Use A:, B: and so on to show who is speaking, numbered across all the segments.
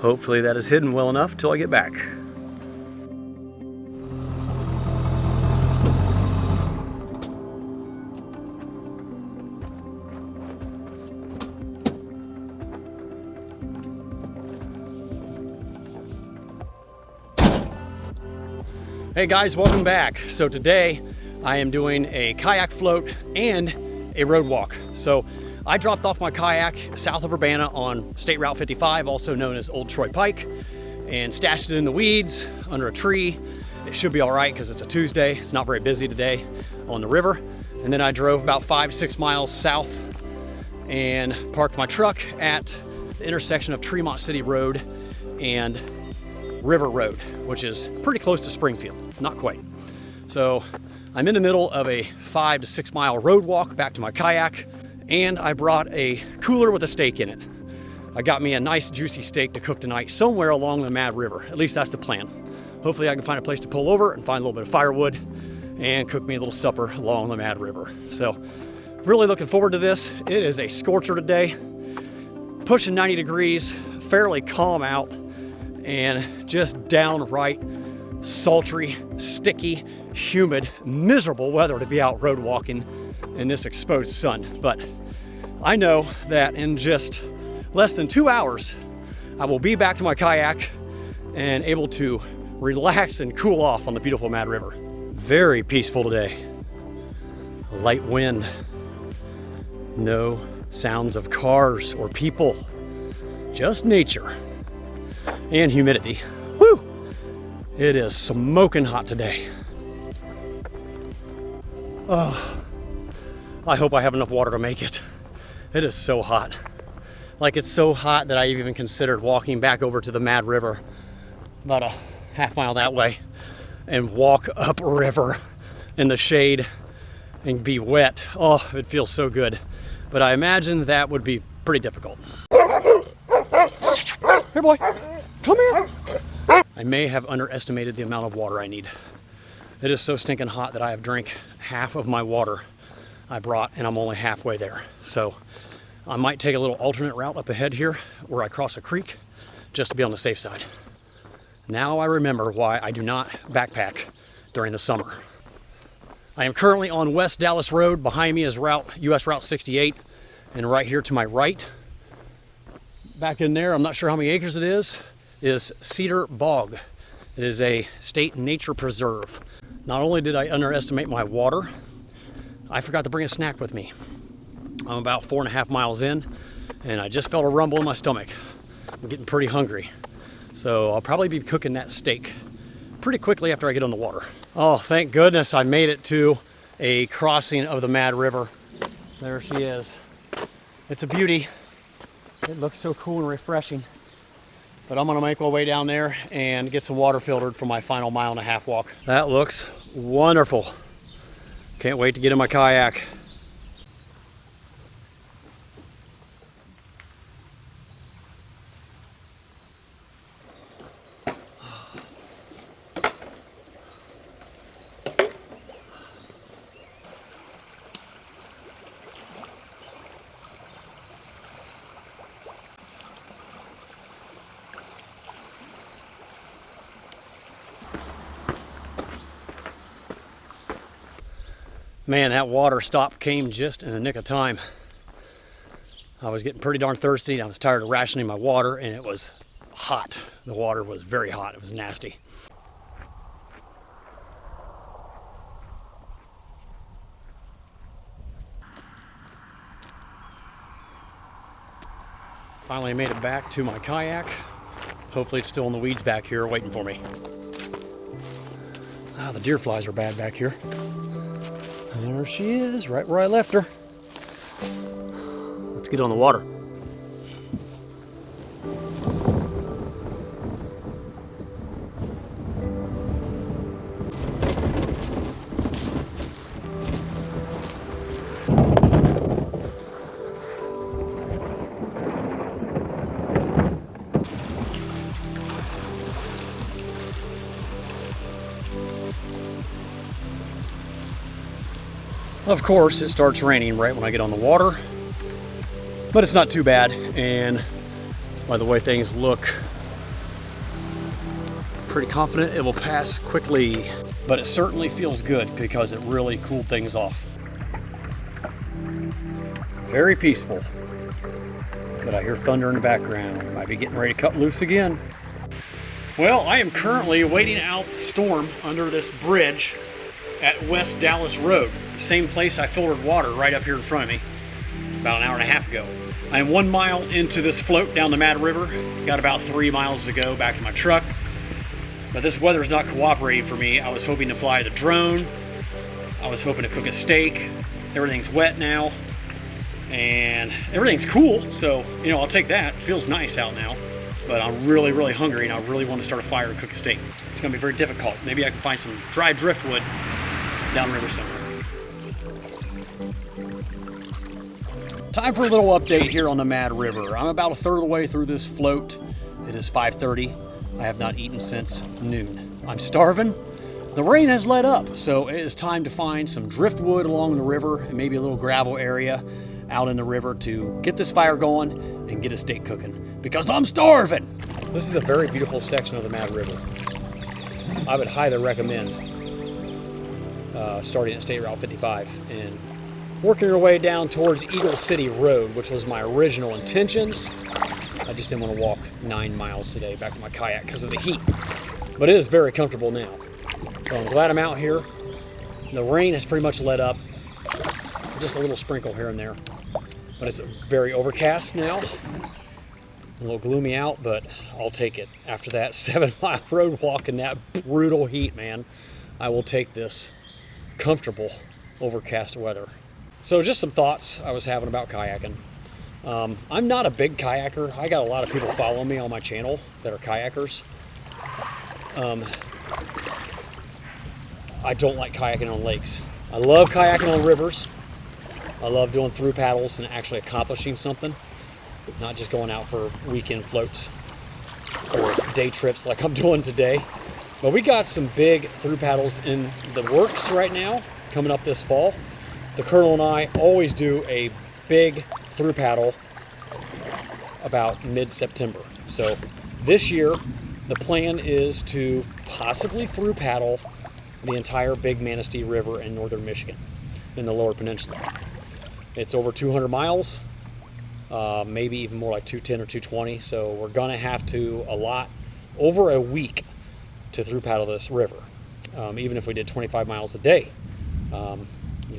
A: Hopefully that is hidden well enough till I get back. Hey guys, welcome back. So today I am doing a kayak float and a road walk. So I dropped off my kayak south of Urbana on State Route 55, also known as Old Troy Pike, and stashed it in the weeds under a tree. It should be all right because it's a Tuesday. It's not very busy today on the river. And then I drove about 5-6 miles south and parked my truck at the intersection of Tremont City Road and River Road, which is pretty close to Springfield, not quite. So I'm in the middle of a 5 to 6 mile road walk back to my kayak, and I brought a cooler with a steak in it. I got me a nice juicy steak to cook tonight somewhere along the Mad River. At least that's the plan. Hopefully I can find a place to pull over and find a little bit of firewood and cook me a little supper along the Mad River. So really looking forward to this. It is a scorcher today, pushing 90 degrees, fairly calm out, and just downright sultry, sticky, humid, miserable weather to be out road walking in this exposed sun. But I know that in just less than 2 hours, I will be back to my kayak and able to relax and cool off on the beautiful Mad River. Very peaceful today. Light wind, no sounds of cars or people, just nature. And humidity. Woo! It is smoking hot today. Oh, I hope I have enough water to make it. It is so hot. Like, it's so hot that I even considered walking back over to the Mad River, about a half mile that way, and walk up river in the shade and be wet. Oh, it feels so good. But I imagine that would be pretty difficult. Here, boy. Come here. I may have underestimated the amount of water I need. It is so stinking hot that I have drank half of my water I brought, and I'm only halfway there. So I might take a little alternate route up ahead here where I cross a creek just to be on the safe side. Now I remember why I do not backpack during the summer. I am currently on West Dallas Road. Behind me is US Route 68, and right here to my right, back in there, I'm not sure how many acres it is Cedar Bog. It is a state nature preserve. Not only did I underestimate my water, I forgot to bring a snack with me. I'm about 4.5 miles in, and I just felt a rumble in my stomach. I'm getting pretty hungry. So I'll probably be cooking that steak pretty quickly after I get on the water. Oh, thank goodness I made it to a crossing of the Mad River. There she is. It's a beauty. It looks so cool and refreshing. But I'm gonna make my way down there and get some water filtered for my final 1.5 mile walk. That looks wonderful. Can't wait to get in my kayak. Man, that water stop came just in the nick of time. I was getting pretty darn thirsty. I was tired of rationing my water, and it was hot. The water was very hot. It was nasty. Finally made it back to my kayak. Hopefully it's still in the weeds back here waiting for me. Ah, the deer flies are bad back here. There she is, right where I left her. Let's get on the water. Of course, it starts raining right when I get on the water, but it's not too bad, and by the way things look, pretty confident it will pass quickly, but it certainly feels good because it really cooled things off. Very peaceful, but I hear thunder in the background. Might be getting ready to cut loose again. Well, I am currently waiting out the storm under this bridge at West Dallas Road. Same place I filtered water right up here in front of me about an hour and a half ago. I am 1 mile into this float down the Mad River. Got about 3 miles to go back to my truck. But this weather is not cooperating for me. I was hoping to fly the drone. I was hoping to cook a steak. Everything's wet now. And everything's cool, so, you know, I'll take that. It feels nice out now. But I'm really, really hungry, and I really want to start a fire and cook a steak. It's going to be very difficult. Maybe I can find some dry driftwood down the river somewhere. Time for a little update here on the Mad River. I'm about a third of the way through this float. It is 5:30. I have not eaten since noon. I'm starving. The rain has let up, so it is time to find some driftwood along the river and maybe a little gravel area out in the river to get this fire going and get a steak cooking, because I'm starving. This is a very beautiful section of the Mad River. I would highly recommend starting at State Route 55 and working your way down towards Eagle City Road, which was my original intentions. I just didn't want to walk 9 miles today back to my kayak because of the heat. But it is very comfortable now. So I'm glad I'm out here. The rain has pretty much let up. Just a little sprinkle here and there. But it's very overcast now. A little gloomy out, but I'll take it. After that 7-mile road walk in that brutal heat, man, I will take this comfortable overcast weather. So just some thoughts I was having about kayaking. I'm not a big kayaker. I got a lot of people following me on my channel that are kayakers. I don't like kayaking on lakes. I love kayaking on rivers. I love doing through paddles and actually accomplishing something, not just going out for weekend floats or day trips like I'm doing today. But we got some big through paddles in the works right now, coming up this fall. The Colonel and I always do a big through paddle about mid-September. So this year, the plan is to possibly through paddle the entire Big Manistee River in northern Michigan, in the Lower Peninsula. It's over 200 miles, maybe even more like 210 or 220. So we're gonna have to allot over a week to through paddle this river. Even if we did 25 miles a day, you know,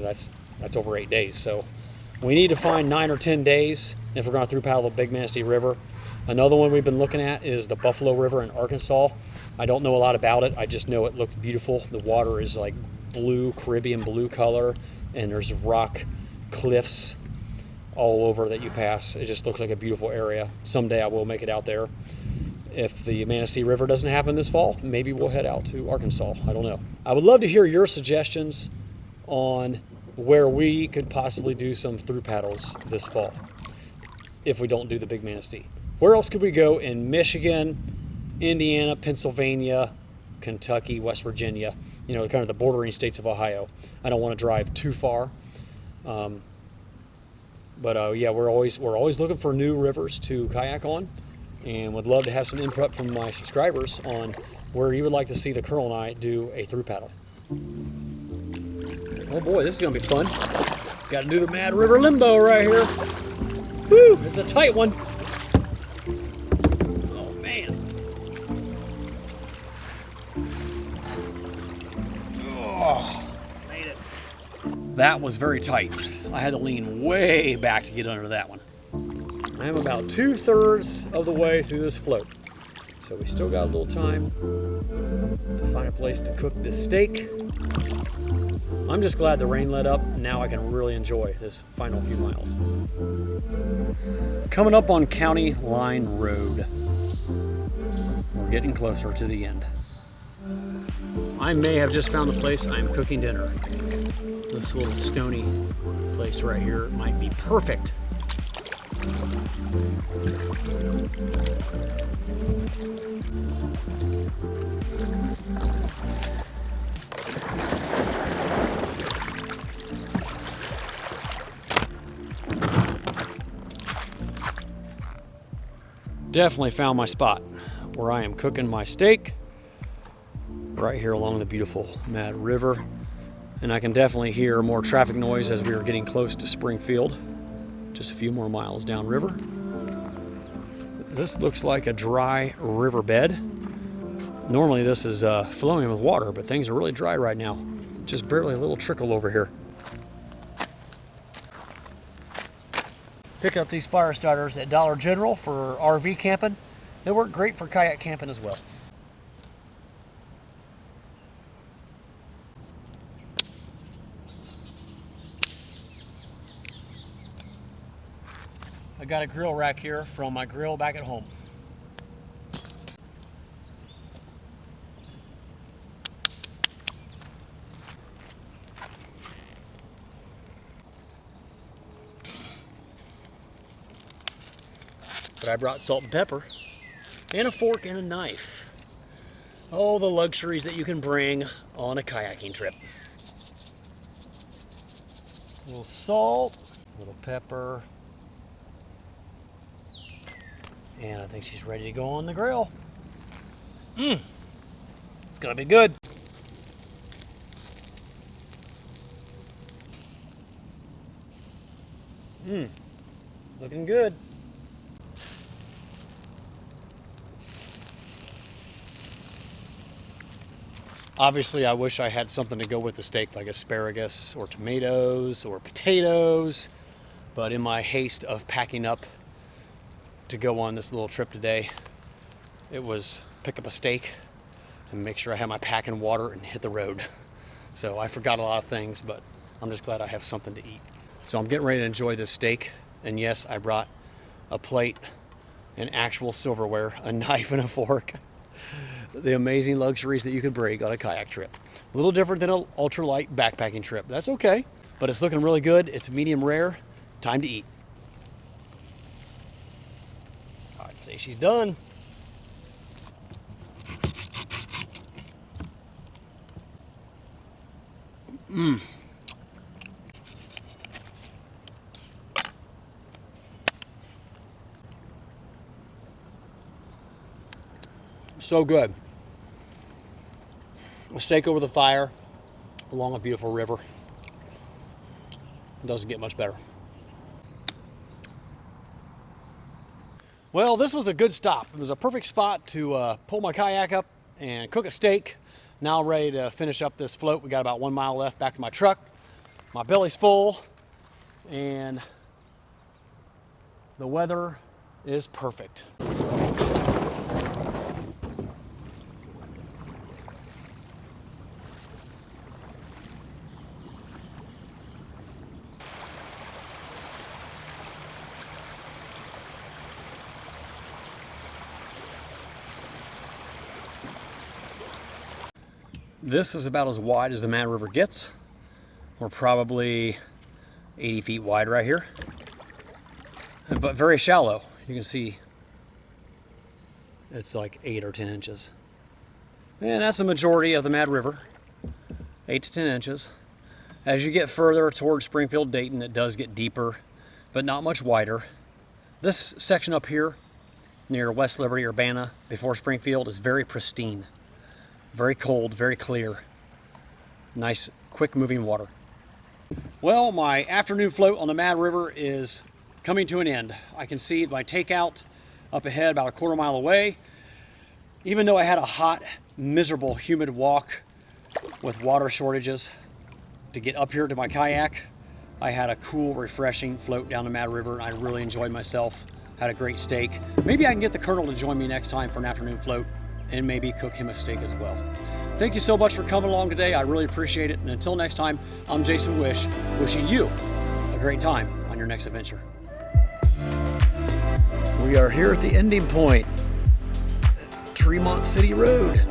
A: that's over 8 days. So we need to find 9 or 10 days if we're going to through paddle the Big Manistee River. Another one we've been looking at is the Buffalo River in Arkansas. I don't know a lot about it. I just know it looks beautiful. The water is like blue, Caribbean blue color, and there's rock cliffs all over that you pass. It just looks like a beautiful area. Someday I will make it out there. If the Manistee River doesn't happen this fall, maybe we'll head out to Arkansas. I don't know. I would love to hear your suggestions on where we could possibly do some through paddles this fall if we don't do the Big Manistee. Where else could we go in Michigan, Indiana, Pennsylvania, Kentucky, West Virginia, you know, kind of the bordering states of Ohio. I don't want to drive too far. Yeah, we're always looking for new rivers to kayak on, and would love to have some input from my subscribers on where you would like to see the Colonel and I do a through paddle. Oh boy, this is gonna be fun. Got to do the Mad River Limbo right here. Woo, it's a tight one. Oh man. Oh, made it. That was very tight. I had to lean way back to get under that one. I am about 2/3 of the way through this float. So we still got a little time to find a place to cook this steak. I'm just glad the rain let up. Now I can really enjoy this final few miles. Coming up on County Line Road. We're getting closer to the end. I may have just found the place I'm cooking dinner. This little stony place right here might be perfect. Definitely found my spot where I am cooking my steak right here along the beautiful Mad River. And I can definitely hear more traffic noise as we are getting close to Springfield, just a few more miles downriver. This looks like a dry riverbed. Normally this is flowing with water, but things are really dry right now. Just barely a little trickle over here. Pick up these fire starters at Dollar General for RV camping. They work great for kayak camping as well. I got a grill rack here from my grill back at home. But I brought salt and pepper and a fork and a knife. Oh, the luxuries that you can bring on a kayaking trip. A little salt, a little pepper, and I think she's ready to go on the grill. It's gonna be good. Looking good. Obviously, I wish I had something to go with the steak, like asparagus or tomatoes or potatoes. But in my haste of packing up to go on this little trip today, it was pick up a steak and make sure I have my pack and water and hit the road. So I forgot a lot of things, but I'm just glad I have something to eat. So I'm getting ready to enjoy this steak. And yes, I brought a plate and actual silverware, a knife and a fork. The amazing luxuries that you can bring on a kayak trip. A little different than an ultralight backpacking trip. That's okay, but it's looking really good. It's medium rare. Time to eat. I'd say she's done. So good. A steak over the fire along a beautiful river. It doesn't get much better. Well, this was a good stop. It was a perfect spot to pull my kayak up and cook a steak. Now I'm ready to finish up this float. We got about 1 mile left back to my truck. My belly's full and the weather is perfect. This is about as wide as the Mad River gets. We're probably 80 feet wide right here, but very shallow. You can see it's like 8 or 10 inches. And that's the majority of the Mad River, 8 to 10 inches. As you get further towards Springfield, Dayton, it does get deeper, but not much wider. This section up here near West Liberty, Urbana, before Springfield is very pristine. Very cold, very clear. Nice, quick moving water. Well, my afternoon float on the Mad River is coming to an end. I can see my takeout up ahead about a quarter mile away. Even though I had a hot, miserable, humid walk with water shortages to get up here to my kayak, I had a cool, refreshing float down the Mad River, and I really enjoyed myself. Had a great steak. Maybe I can get the Colonel to join me next time for an afternoon float and maybe cook him a steak as well. Thank you so much for coming along today. I really appreciate it. And until next time, I'm Jason Wish, wishing you a great time on your next adventure. We are here at the ending point, Tremont City Road.